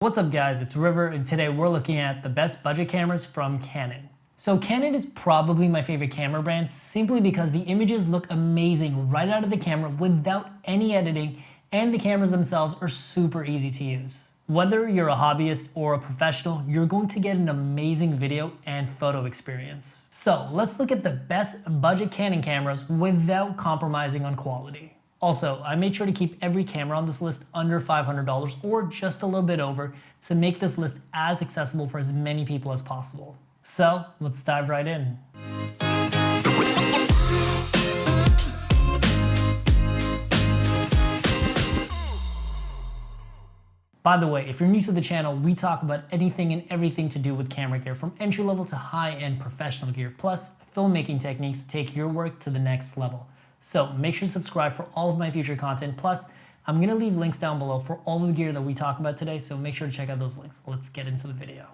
What's up guys, it's River, and today we're looking at the best budget cameras from Canon. So Canon is probably my favorite camera brand simply because the images look amazing right out of the camera without any editing, and the cameras themselves are super easy to use. Whether you're a hobbyist or a professional, you're going to get an amazing video and photo experience. So let's look at the best budget Canon cameras without compromising on quality. Also, I made sure to keep every camera on this list under $500 or just a little bit over to make this list as accessible for as many people as possible. So let's dive right in. By the way, if you're new to the channel, we talk about anything and everything to do with camera gear, from entry level to high-end professional gear, plus filmmaking techniques to take your work to the next level. So make sure to subscribe for all of my future content. Plus, I'm going to leave links down below for all of the gear that we talk about today, so make sure to check out those links. Let's get into the video.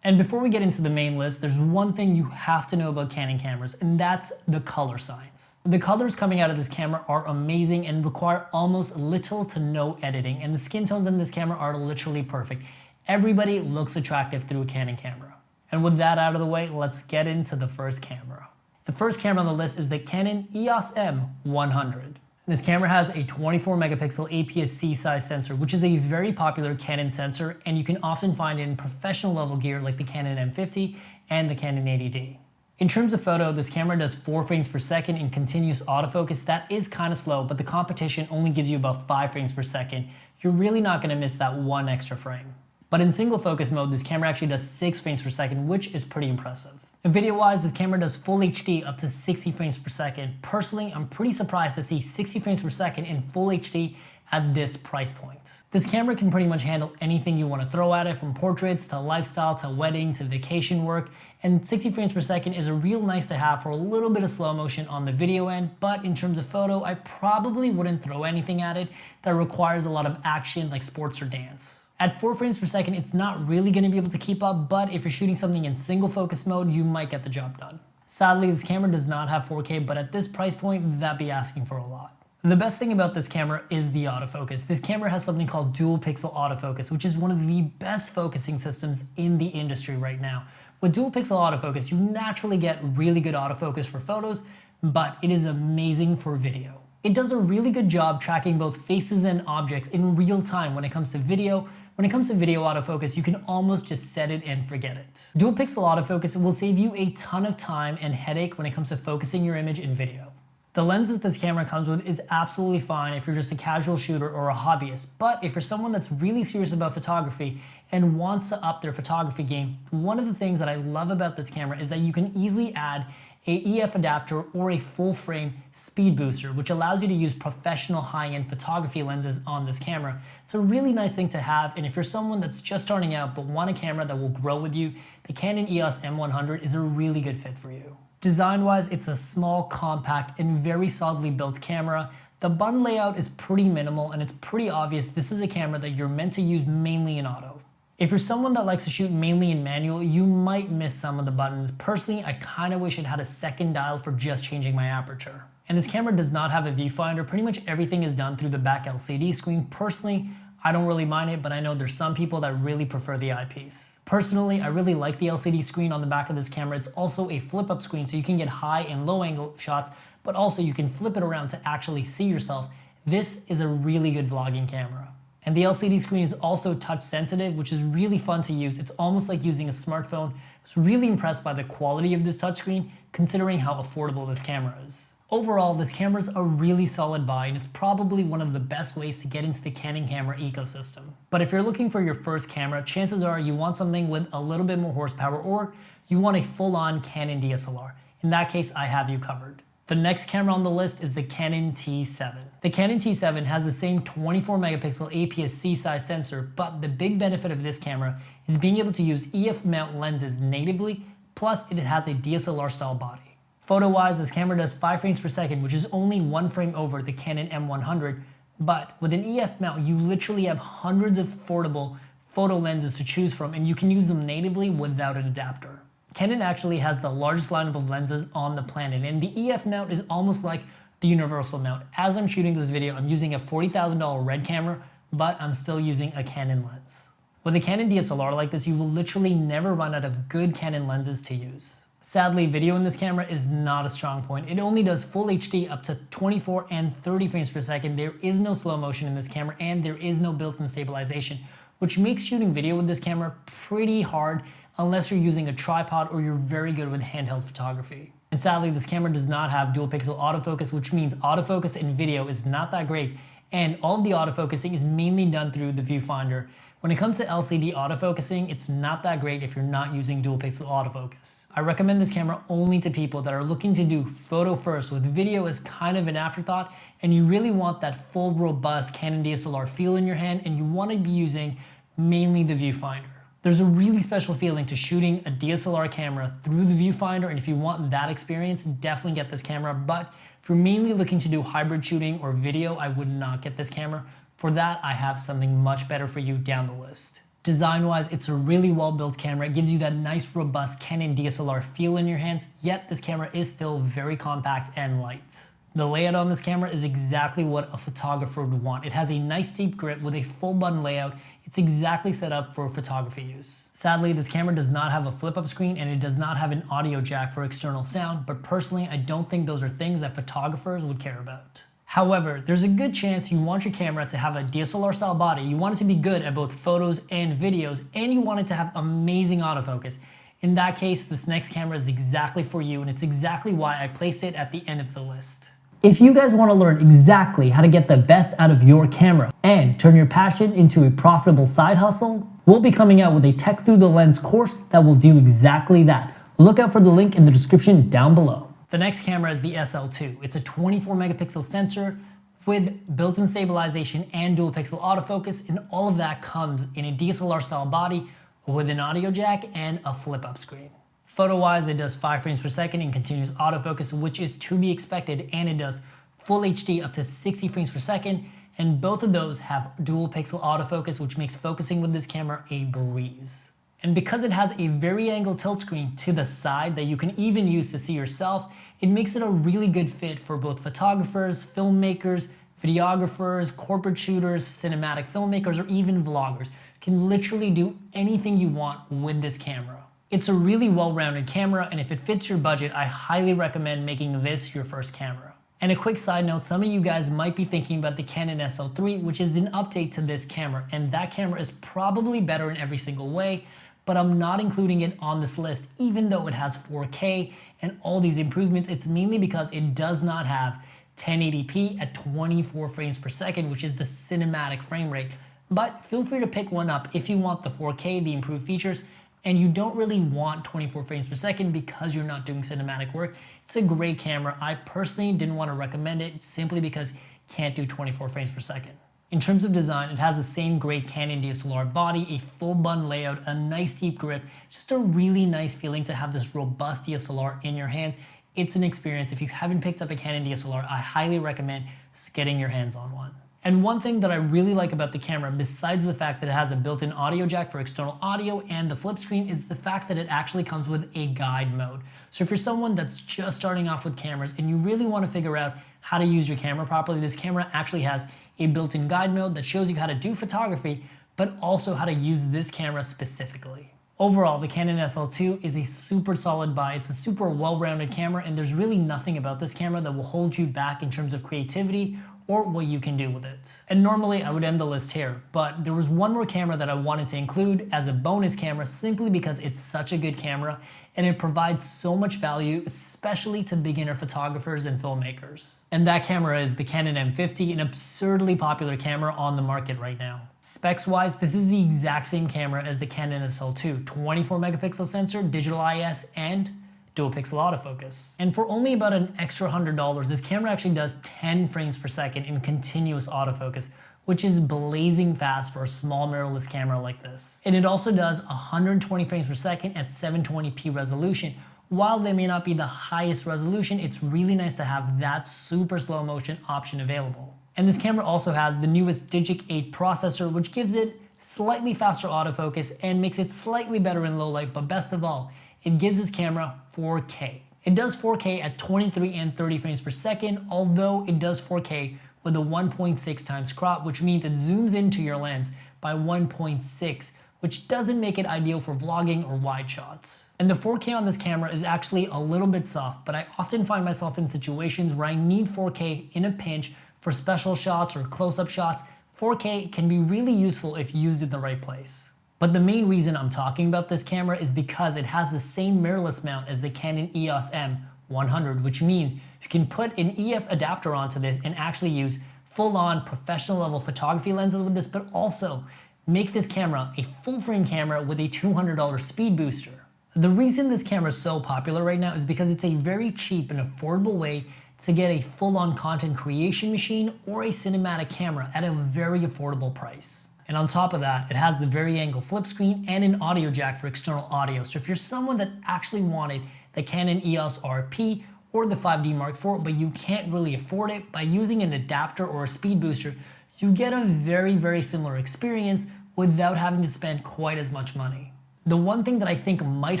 And before we get into the main list, there's one thing you have to know about Canon cameras, and that's the color science. The colors coming out of this camera are amazing and require almost little to no editing, and the skin tones in this camera are literally perfect. Everybody looks attractive through a Canon camera. And with that out of the way, let's get into the first camera. The first camera on the list is the Canon EOS M100. This camera has a 24 megapixel APS-C size sensor, which is a very popular Canon sensor, and you can often find it in professional level gear like the Canon M50 and the Canon 80D. In terms of photo, this camera does 4 frames per second in continuous autofocus. That is kind of slow, but the competition only gives you about 5 frames per second. You're really not going to miss that one extra frame. But in single focus mode, this camera actually does 6 frames per second, which is pretty impressive. And video-wise, this camera does full HD up to 60 frames per second. Personally, I'm pretty surprised to see 60 frames per second in full HD at this price point. This camera can pretty much handle anything you want to throw at it, from portraits to lifestyle to wedding to vacation work, and 60 frames per second is a real nice to have for a little bit of slow motion on the video end, but in terms of photo, I probably wouldn't throw anything at it that requires a lot of action like sports or dance. At 4 frames per second, it's not really going to be able to keep up, but if you're shooting something in single focus mode, you might get the job done. Sadly, this camera does not have 4K, but at this price point, that'd be asking for a lot. The best thing about this camera is the autofocus. This camera has something called dual pixel autofocus, which is one of the best focusing systems in the industry right now. With dual pixel autofocus, you naturally get really good autofocus for photos, but it is amazing for video. It does a really good job tracking both faces and objects in real time when it comes to video. When it comes to video autofocus, you can almost just set it and forget it. Dual pixel autofocus will save you a ton of time and headache when it comes to focusing your image in video. The lens that this camera comes with is absolutely fine if you're just a casual shooter or a hobbyist, but if you're someone that's really serious about photography and wants to up their photography game, one of the things that I love about this camera is that you can easily add a EF adapter or a full frame speed booster, which allows you to use professional high-end photography lenses on this camera. It's a really nice thing to have, and if you're someone that's just starting out but want a camera that will grow with you, the Canon EOS M100 is a really good fit for you. Design-wise, it's a small, compact, and very solidly built camera. The button layout is pretty minimal, and it's pretty obvious this is a camera that you're meant to use mainly in auto. If you're someone that likes to shoot mainly in manual, you might miss some of the buttons. Personally, I kind of wish it had a second dial for just changing my aperture. And this camera does not have a viewfinder. Pretty much everything is done through the back LCD screen. Personally, I don't really mind it, but I know there's some people that really prefer the eyepiece. Personally, I really like the LCD screen on the back of this camera. It's also a flip-up screen, so you can get high and low angle shots, but also you can flip it around to actually see yourself. This is a really good vlogging camera. And the LCD screen is also touch sensitive, which is really fun to use. It's almost like using a smartphone. I was really impressed by the quality of this touchscreen, considering how affordable this camera is. Overall, this camera is a really solid buy, and it's probably one of the best ways to get into the Canon camera ecosystem. But if you're looking for your first camera, chances are you want something with a little bit more horsepower, or you want a full-on Canon DSLR. In that case, I have you covered. The next camera on the list is the Canon T7. The Canon T7 has the same 24 megapixel APS-C size sensor, but the big benefit of this camera is being able to use EF mount lenses natively, plus it has a DSLR style body. Photo-wise, this camera does 5 frames per second, which is only 1 frame over the Canon M100, but with an EF mount, you literally have hundreds of affordable photo lenses to choose from, and you can use them natively without an adapter. Canon actually has the largest lineup of lenses on the planet, and the EF mount is almost like the universal mount. As I'm shooting this video, I'm using a $40,000 RED camera, but I'm still using a Canon lens. With a Canon DSLR like this, you will literally never run out of good Canon lenses to use. Sadly, video in this camera is not a strong point. It only does full HD up to 24 and 30 frames per second. There is no slow motion in this camera and there is no built-in stabilization, which makes shooting video with this camera pretty hard unless you're using a tripod or you're very good with handheld photography. And sadly, this camera does not have dual pixel autofocus, which means autofocus in video is not that great, and all of the autofocusing is mainly done through the viewfinder. When it comes to LCD autofocusing, it's not that great if you're not using dual pixel autofocus. I recommend this camera only to people that are looking to do photo first with video as kind of an afterthought, and you really want that full robust Canon DSLR feel in your hand, and you want to be using mainly the viewfinder. There's a really special feeling to shooting a DSLR camera through the viewfinder, and if you want that experience, definitely get this camera. But if you're mainly looking to do hybrid shooting or video, I would not get this camera. For that, I have something much better for you down the list. Design-wise, it's a really well-built camera. It gives you that nice, robust Canon DSLR feel in your hands, yet this camera is still very compact and light. The layout on this camera is exactly what a photographer would want. It has a nice deep grip with a full button layout. It's exactly set up for photography use. Sadly, this camera does not have a flip-up screen and it does not have an audio jack for external sound, but personally, I don't think those are things that photographers would care about. However, there's a good chance you want your camera to have a DSLR style body, you want it to be good at both photos and videos, and you want it to have amazing autofocus. In that case, this next camera is exactly for you, and it's exactly why I placed it at the end of the list. If you guys want to learn exactly how to get the best out of your camera and turn your passion into a profitable side hustle, we'll be coming out with a Tech Through the Lens course that will do exactly that. Look out for the link in the description down below. The next camera is the SL2. It's a 24 megapixel sensor with built-in stabilization and dual pixel autofocus, and all of that comes in a DSLR style body with an audio jack and a flip-up screen. Photo-wise, it does 5 frames per second in continuous autofocus, which is to be expected, and it does full HD up to 60 frames per second, and both of those have dual pixel autofocus, which makes focusing with this camera a breeze. And because it has a very angled tilt screen to the side that you can even use to see yourself, it makes it a really good fit for both photographers, filmmakers, videographers, corporate shooters, cinematic filmmakers, or even vloggers. You can literally do anything you want with this camera. It's a really well-rounded camera, and if it fits your budget, I highly recommend making this your first camera. And a quick side note, some of you guys might be thinking about the Canon SL3, which is an update to this camera, and that camera is probably better in every single way, but I'm not including it on this list, even though it has 4K and all these improvements. It's mainly because it does not have 1080p at 24 frames per second, which is the cinematic frame rate. But feel free to pick one up if you want the 4K, the improved features, and you don't really want 24 frames per second because you're not doing cinematic work. It's a great camera. I personally didn't want to recommend it simply because it can't do 24 frames per second. In terms of design, it has the same great Canon DSLR body, a full button layout, a nice deep grip. It's just a really nice feeling to have this robust DSLR in your hands. It's an experience. If you haven't picked up a Canon DSLR, I highly recommend just getting your hands on one. And one thing that I really like about the camera, besides the fact that it has a built-in audio jack for external audio and the flip screen, is the fact that it actually comes with a guide mode. So if you're someone that's just starting off with cameras and you really want to figure out how to use your camera properly, this camera actually has a built-in guide mode that shows you how to do photography, but also how to use this camera specifically. Overall, the Canon SL2 is a super solid buy. It's a super well-rounded camera, and there's really nothing about this camera that will hold you back in terms of creativity or what you can do with it. And normally I would end the list here, but there was one more camera that I wanted to include as a bonus camera simply because it's such a good camera and it provides so much value, especially to beginner photographers and filmmakers. And that camera is the Canon M50, an absurdly popular camera on the market right now. Specs wise, this is the exact same camera as the Canon SL2, 24 megapixel sensor, digital IS, and dual pixel autofocus. And for only about an extra $100, this camera actually does 10 frames per second in continuous autofocus, which is blazing fast for a small mirrorless camera like this. And it also does 120 frames per second at 720p resolution. While they may not be the highest resolution, it's really nice to have that super slow motion option available. And this camera also has the newest Digic 8 processor, which gives it slightly faster autofocus and makes it slightly better in low light, but best of all, it gives this camera 4K. It does 4K at 23 and 30 frames per second, although it does 4K with a 1.6 times crop, which means it zooms into your lens by 1.6, which doesn't make it ideal for vlogging or wide shots. And the 4K on this camera is actually a little bit soft, but I often find myself in situations where I need 4K in a pinch for special shots or close-up shots. 4K can be really useful if used in the right place. But the main reason I'm talking about this camera is because it has the same mirrorless mount as the Canon EOS M100, which means you can put an EF adapter onto this and actually use full-on professional level photography lenses with this, but also make this camera a full frame camera with a $200 speed booster. The reason this camera is so popular right now is because it's a very cheap and affordable way to get a full-on content creation machine or a cinematic camera at a very affordable price. And on top of that, it has the vari-angle flip screen and an audio jack for external audio. So if you're someone that actually wanted the Canon EOS RP or the 5D Mark IV, but you can't really afford it, by using an adapter or a speed booster, you get a very, very similar experience without having to spend quite as much money. The one thing that I think might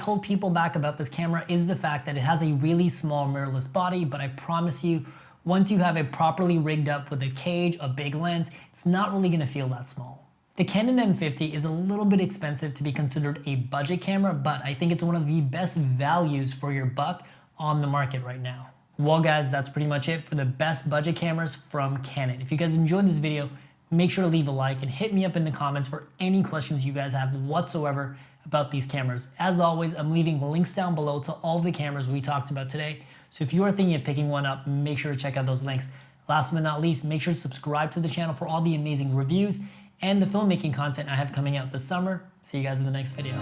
hold people back about this camera is the fact that it has a really small mirrorless body, but I promise you, once you have it properly rigged up with a cage, a big lens, it's not really gonna feel that small. The Canon M50 is a little bit expensive to be considered a budget camera, but I think it's one of the best values for your buck on the market right now. Well guys, that's pretty much it for the best budget cameras from Canon. If you guys enjoyed this video, make sure to leave a like and hit me up in the comments for any questions you guys have whatsoever about these cameras. As always, I'm leaving links down below to all the cameras we talked about today. So if you are thinking of picking one up, make sure to check out those links. Last but not least, make sure to subscribe to the channel for all the amazing reviews and the filmmaking content I have coming out this summer. See you guys in the next video.